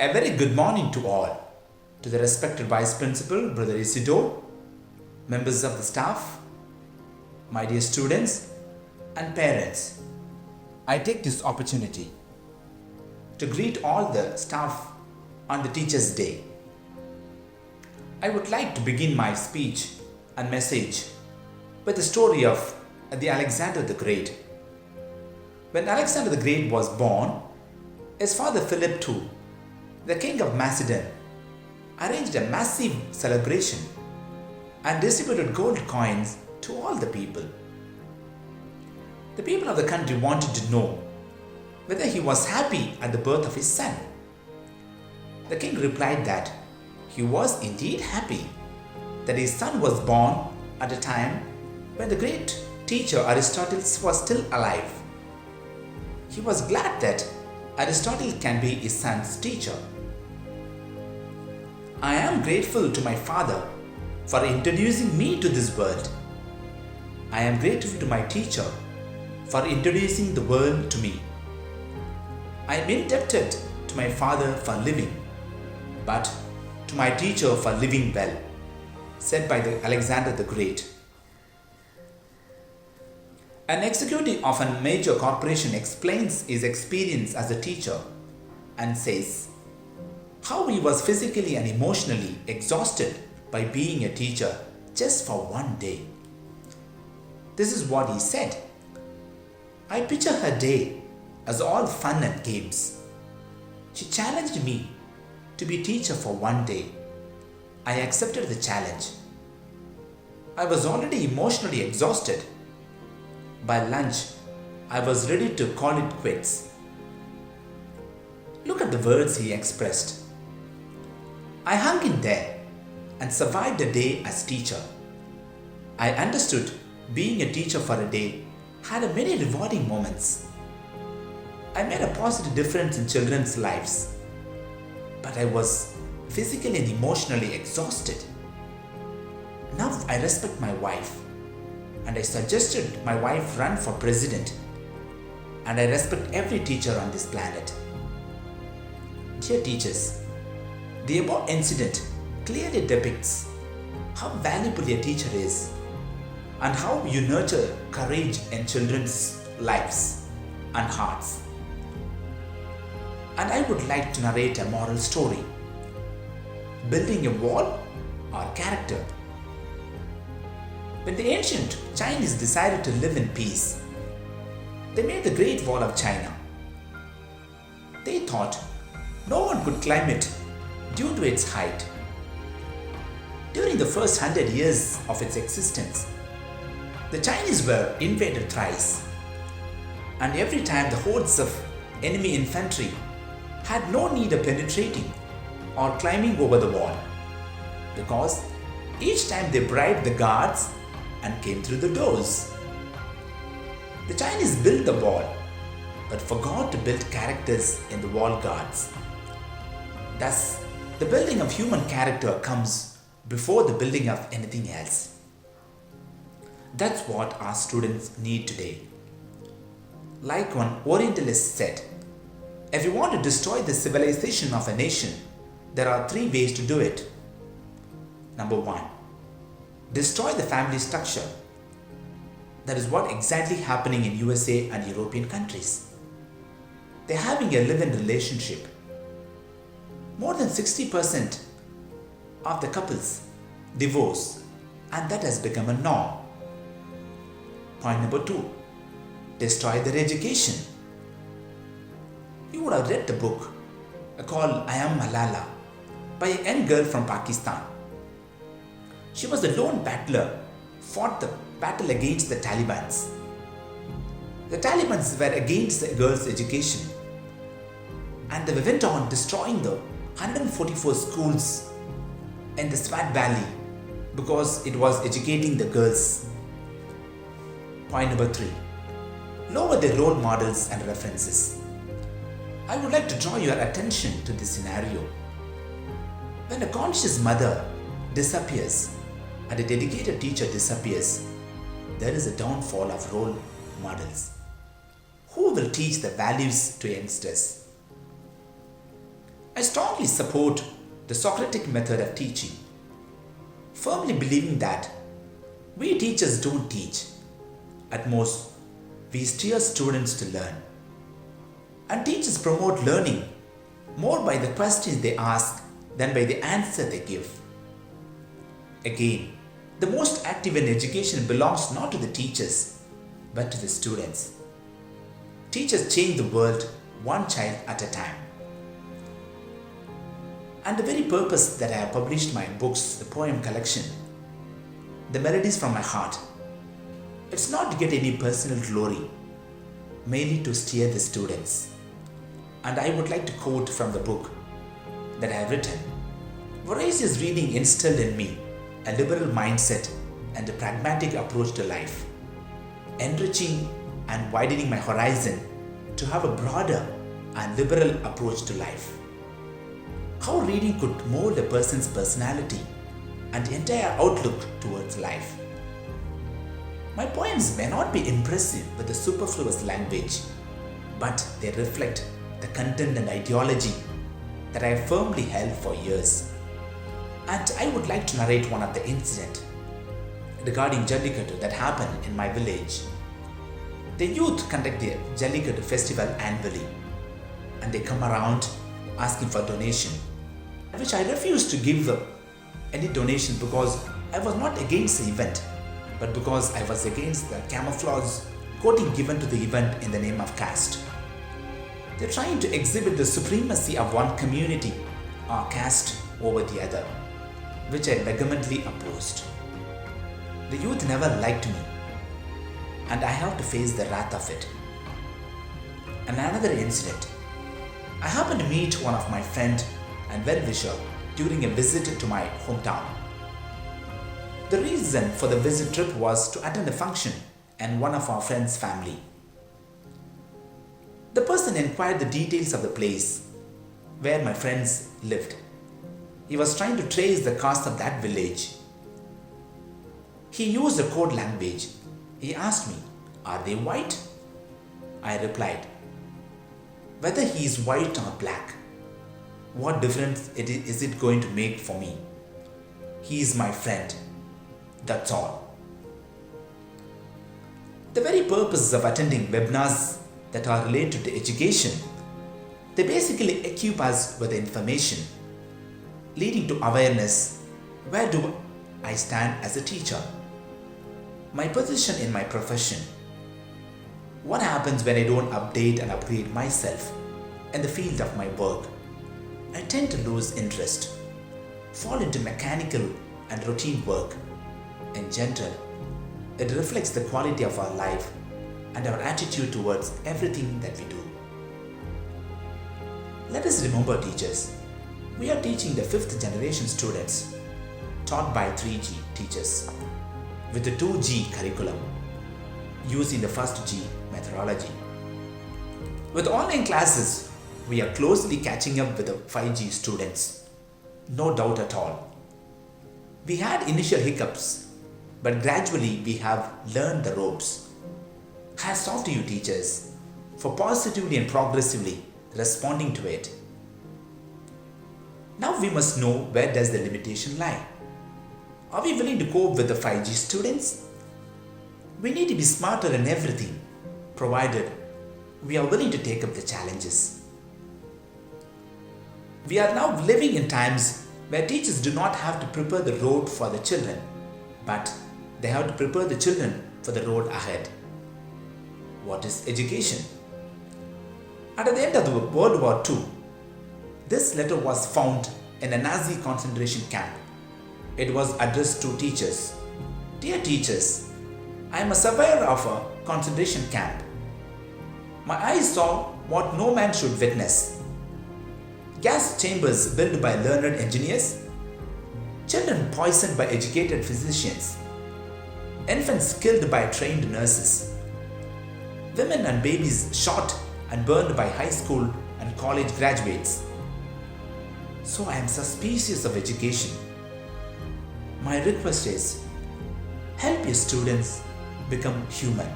a very good morning to all. To the respected Vice Principal, Brother Isidore, members of the staff, my dear students and parents, I take this opportunity to greet all the staff on the Teachers' Day. I would like to begin my speech and message with the story of the Alexander the Great. When Alexander the Great was born, his father Philip II, the king of Macedon, arranged a massive celebration and distributed gold coins to all the people. The people of the country wanted to know whether he was happy at the birth of his son. The king replied that he was indeed happy that his son was born at a time when the great teacher Aristotle was still alive. He was glad that Aristotle can be his son's teacher. I am grateful to my father for introducing me to this world. I am grateful to my teacher for introducing the world to me. I am indebted to my father for living, but to my teacher for living well, said by the Alexander the Great. An executive of a major corporation explains his experience as a teacher and says how he was physically and emotionally exhausted by being a teacher just for one day. This is what he said. I picture her day as all fun and games. She challenged me to be teacher for one day. I accepted the challenge. I was already emotionally exhausted. By lunch, I was ready to call it quits. Look at the words he expressed. I hung in there and survived the day as teacher. I understood being a teacher for a day had many rewarding moments. I made a positive difference in children's lives, but I was physically and emotionally exhausted. Now I respect my wife, and I suggested my wife run for president, and I respect every teacher on this planet. Dear teachers, the above incident clearly depicts how valuable a teacher is and how you nurture courage in children's lives and hearts. And I would like to narrate a moral story. Building a wall or character. When the ancient Chinese decided to live in peace, they made the Great Wall of China. They thought no one could climb it due to its height. During the first 100 years of its existence, the Chinese were invaded thrice, and every time the hordes of enemy infantry had no need of penetrating or climbing over the wall, because each time they bribed the guards and came through the doors. The Chinese built the wall, but forgot to build characters in the wall guards. Thus, the building of human character comes before the building of anything else. That's what our students need today. Like one Orientalist said, if you want to destroy the civilization of a nation, there are 3 ways to do it. Number 1, destroy the family structure. That is what exactly happening in USA and European countries. They're having a live-in relationship. More than 60% of the couples divorce, and that has become a norm. Point number 2, destroy their education. You would have read the book called I Am Malala by a young girl from Pakistan. She was the lone battler, fought the battle against the Taliban. The Taliban were against the girls' education, and they went on destroying the 144 schools in the Swat Valley because it was educating the girls. Point number 3, lower the role models and references. I would like to draw your attention to this scenario. When a conscious mother disappears and a dedicated teacher disappears, there is a downfall of role models. Who will teach the values to youngsters? I strongly support the Socratic method of teaching, firmly believing that we teachers don't teach. At most, we steer students to learn. And teachers promote learning more by the questions they ask than by the answer they give. Again, the most active in education belongs not to the teachers, but to the students. Teachers change the world one child at a time. And the very purpose that I have published my books, the poem collection, The Melodies from My Heart, it's not to get any personal glory, merely to steer the students. And I would like to quote from the book that I have written. Voracious reading instilled in me a liberal mindset and a pragmatic approach to life, enriching and widening my horizon to have a broader and liberal approach to life. How reading could mold a person's personality and entire outlook towards life. My poems may not be impressive with the superfluous language, but they reflect the content and ideology that I have firmly held for years. And I would like to narrate one of the incidents regarding Jallikattu that happened in my village. The youth conduct the Jallikattu festival annually, and they come around asking for donation, which I refused to give them any donation because I was not against the event, but because I was against the camouflage coating given to the event in the name of caste. They're trying to exhibit the supremacy of one community or caste over the other, which I vehemently opposed. The youth never liked me, and I have to face the wrath of it. And another incident. I happened to meet one of my friend and well-wisher during a visit to my hometown. The reason for the visit trip was to attend a function in one of our friend's family. The person inquired the details of the place where my friends lived. He was trying to trace the caste of that village. He used a code language. He asked me, "Are they white?" I replied, "Whether he is white or black, what difference is it going to make for me? He is my friend. That's all." The very purpose of attending webinars that are related to education, they basically equip us with information, leading to awareness. Where do I stand as a teacher? My position in my profession. What happens when I don't update and upgrade myself in the field of my work? I tend to lose interest, fall into mechanical and routine work. In general, it reflects the quality of our life and our attitude towards everything that we do. Let us remember, teachers, we are teaching the 5th generation students taught by 3G teachers with the 2G curriculum using the first G methodology. With online classes, we are closely catching up with the 5G students. No doubt at all. We had initial hiccups, but gradually we have learned the ropes. Hats off to you, teachers, for positively and progressively responding to it. Now we must know, where does the limitation lie? Are we willing to cope with the 5G students? We need to be smarter in everything, provided we are willing to take up the challenges. We are now living in times where teachers do not have to prepare the road for the children, but they have to prepare the children for the road ahead. What is education? At the end of the World War II, this letter was found in a Nazi concentration camp. It was addressed to teachers. "Dear teachers, I am a survivor of a concentration camp. My eyes saw what no man should witness. Gas chambers built by learned engineers, children poisoned by educated physicians, infants killed by trained nurses, women and babies shot and burned by high school and college graduates. So I am suspicious of education. My request is, help your students become human.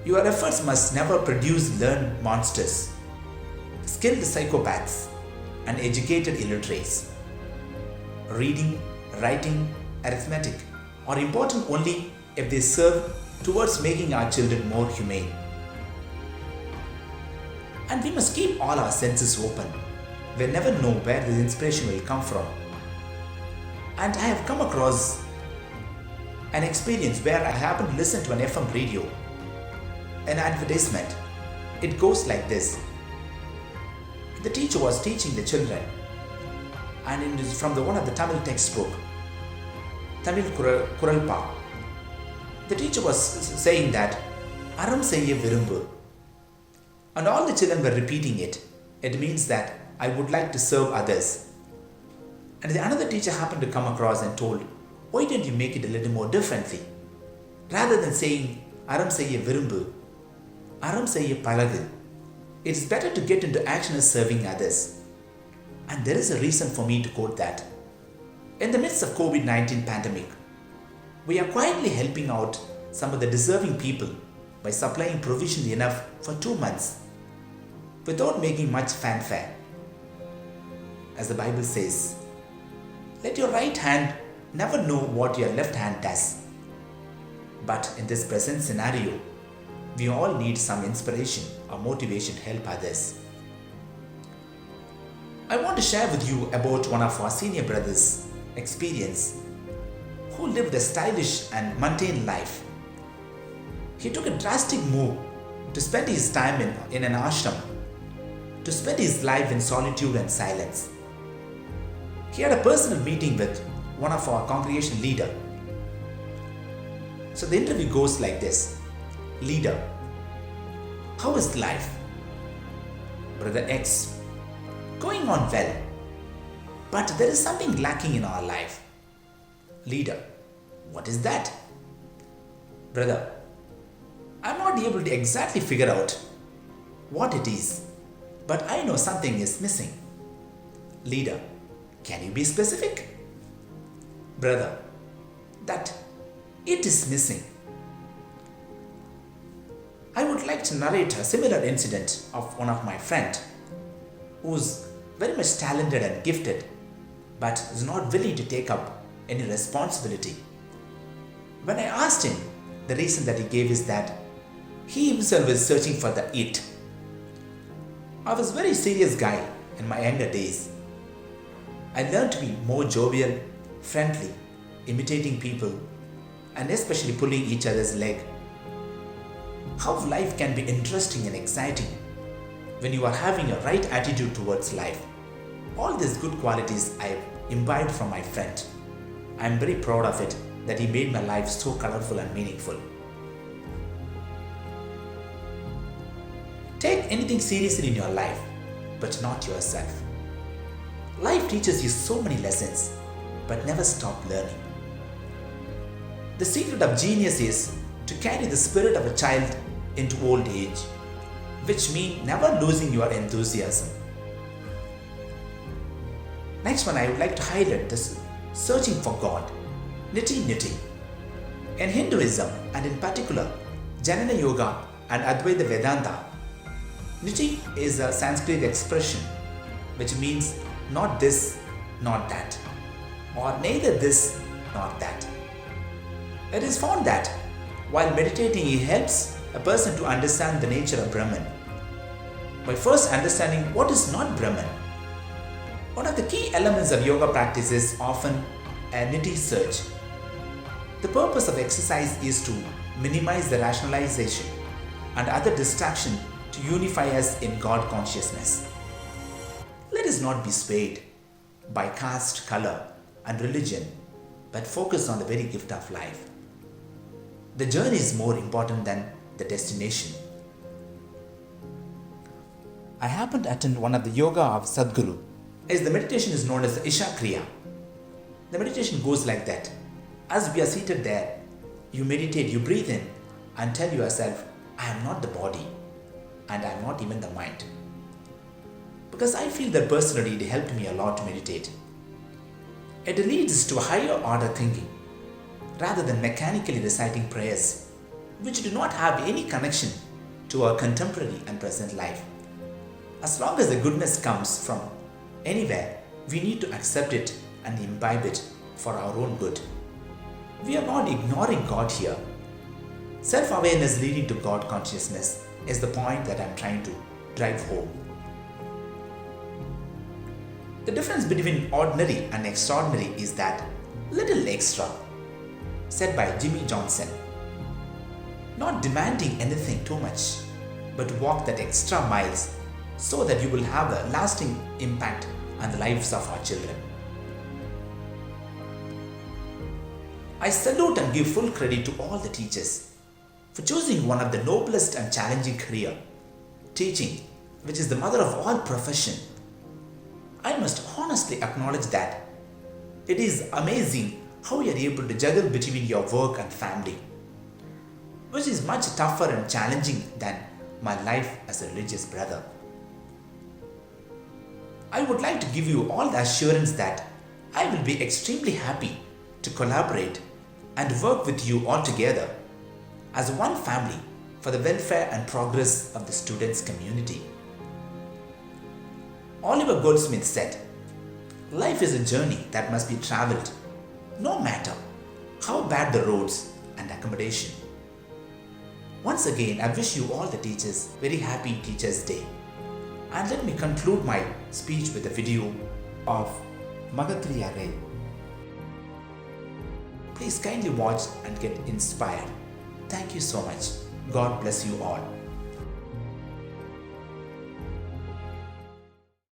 Your efforts must never produce learned monsters, skilled psychopaths, and educated illiterates. Reading, writing, arithmetic are important only if they serve towards making our children more humane. And we must keep all our senses open. We never know where the inspiration will come from. And I have come across an experience where I happened to listen to an FM radio, an advertisement. It goes like this. The teacher was teaching the children, and it is from one of the Tamil textbook, Tamil Kuralpa. The teacher was saying that, Aram seiya virumbu. And all the children were repeating it. It means that I would like to serve others. And another teacher happened to come across and told, why don't you make it a little more differently? Rather than saying, Aram seiya virumbu, Aram seiya palagu. It's better to get into action as serving others. And there is a reason for me to quote that. In the midst of COVID-19 pandemic, we are quietly helping out some of the deserving people by supplying provision enough for 2 months without making much fanfare. As the Bible says, let your right hand never know what your left hand does. But in this present scenario, we all need some inspiration or motivation to help others. I want to share with you about one of our senior brothers' experience who lived a stylish and mundane life. He took a drastic move to spend his time in an ashram, to spend his life in solitude and silence. He had a personal meeting with one of our congregation leader. So the interview goes like this. Leader, how is life? Brother X, going on well, but there is something lacking in our life. Leader, what is that? Brother, I'm not able to exactly figure out what it is, but I know something is missing. Leader, can you be specific? Brother, that it is missing. I would like to narrate a similar incident of one of my friend who's very much talented and gifted, but is not willing to take up any responsibility. When I asked him, the reason that he gave is that he himself is searching for the it. I was a very serious guy in my younger days. I learned to be more jovial, friendly, imitating people, and especially pulling each other's leg. How life can be interesting and exciting when you are having a right attitude towards life. All these good qualities I imbibed from my friend. I am very proud of it that he made my life so colorful and meaningful. Take anything seriously in your life, but not yourself. Life teaches you so many lessons, but never stop learning. The secret of genius is to carry the spirit of a child into old age, which means never losing your enthusiasm. Next one, I would like to highlight this searching for God, nitty. In Hinduism, and in particular Jnana Yoga and Advaita Vedanta, niti is a Sanskrit expression which means not this, not that, or neither this nor that. It is found that while meditating, it helps a person to understand the nature of Brahman by first understanding what is not Brahman. One of the key elements of yoga practice is often a niti search. The purpose of exercise is to minimize the rationalization and other distraction to unify us in God consciousness. Let us not be swayed by caste, color, and religion, but focus on the very gift of life. The journey is more important than the destination. I happened to attend one of the yoga of Sadhguru. As the meditation is known as the Isha Kriya. The meditation goes like that. As we are seated there, you meditate, you breathe in and tell yourself, I am not the body and I am not even the mind. Because I feel that personally it helped me a lot to meditate. It leads to a higher order thinking rather than mechanically reciting prayers which do not have any connection to our contemporary and present life. As long as the goodness comes from Anywhere, we need to accept it and imbibe it for our own good. We are not ignoring God here. Self-awareness leading to God consciousness is the point that I'm trying to drive home. The difference between ordinary and extraordinary is that little extra, said by Jimmy Johnson. Not demanding anything too much, but walk that extra miles so that you will have a lasting impact on the lives of our children. I salute and give full credit to all the teachers for choosing one of the noblest and challenging career, teaching, which is the mother of all profession. I must honestly acknowledge that it is amazing how you are able to juggle between your work and family, which is much tougher and challenging than my life as a religious brother. I would like to give you all the assurance that I will be extremely happy to collaborate and work with you all together as one family for the welfare and progress of the students' community. Oliver Goldsmith said, "Life is a journey that must be traveled, no matter how bad the roads and accommodation." Once again, I wish you all the teachers very happy Teachers' Day. And let me conclude my speech with a video of Magatriya Ray. Please kindly watch and get inspired. Thank you so much. God bless you all.